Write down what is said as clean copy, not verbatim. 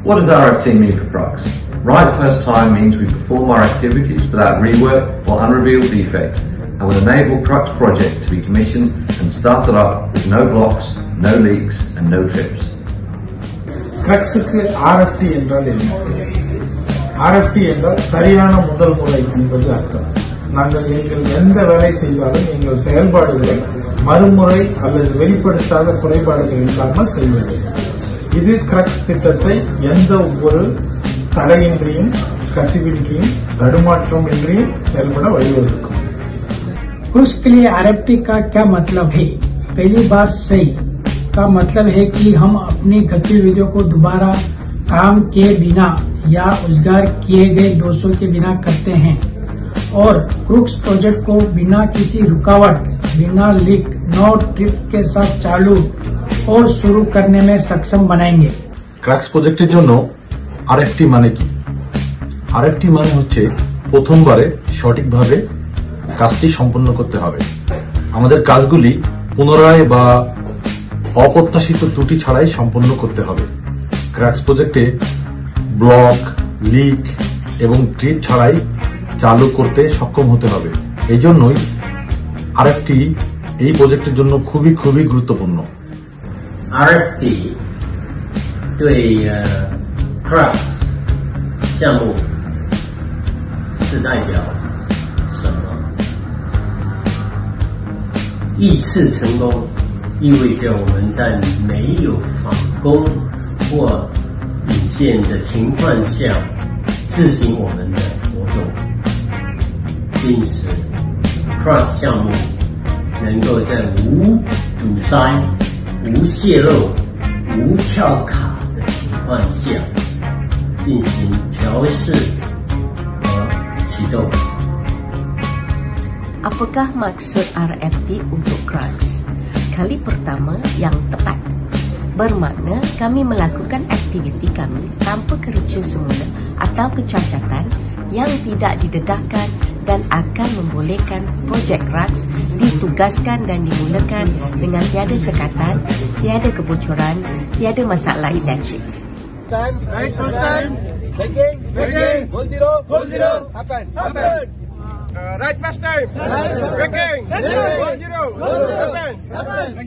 What does RFT mean for Crux? Right first time means we perform our activities without rework or unrevealed defects and will enable Crux project to be commissioned and started up with no blocks, no leaks and no trips. Cruxக்கு RFT என்றால் என்ன? RFT என்றால் சரியான முதல் முறை என்பது அர்த்தம். நாங்கள் எந்த வேலை செய்தாலும் எங்கள் செயல்பாடுகளை மறுமுறை அல்லது வெளிப்படுத்தாத குறைபாடுகள் இல்லாமல் செய்வது. இது கிரக்ஸ் திட்டத்தை எந்த ஒரு தடையின்றியும் கசிவின்றியும் தடுமாற்றம் இன்றியும் செயல்பட வழிவகுக்கும். क्रुक्स के लिए RFT का क्या मतलब है? पहली बार सही का मतलब है कि हम अपनी गतिविधियों को दोबारा काम किए बिना या रोजगार किए गए दोषों के बिना करते हैं और क्रुक्स प्रोजेक्ट को बिना किसी रुकावट, बिना लीक, नो ट्रिप के साथ चालू और शुरू करने में सक्षम बनाएंगे। ক্রাক্স প্রজেক্টের জন্য RFT মানে কি? RFT মানে হচ্ছে প্রথমবারে সঠিকভাবে কাজটি সম্পন্ন করতে হবে। আমাদের কাজগুলি পুনরায় বা অপ্রত্যাশিত ত্রুটি ছাড়াই সম্পন্ন করতে হবে। ক্রাক্স প্রজেক্টে ব্লক, লিক এবং ট্রিপ ছাড়াই চালু করতে সক্ষম হতে হবে। এই জন্যই RFT এই প্রজেক্টের জন্য খুবই গুরুত্বপূর্ণ। RFT 对Crux 项目是代表什么？一次成功意味着我们在没有返工或引线的情况下执行我们的活动，因此 Crux 项目能够在无堵塞、无泄漏、无跳卡的情况下进行调试和启动。Apakah maksud RFT untuk Crux? Kali pertama yang tepat. Bermakna kami melakukan aktiviti kami tanpa kerucut semula atau kecacatan yang tidak didedahkan dan akan membolehkan projek Crux ditugaskan dan dimulakan dengan tiada sekatan, tiada kebocoran, tiada masalah elektrik. Time, right first time, braking, hold zero, happen. Right first time, braking, hold zero, happen.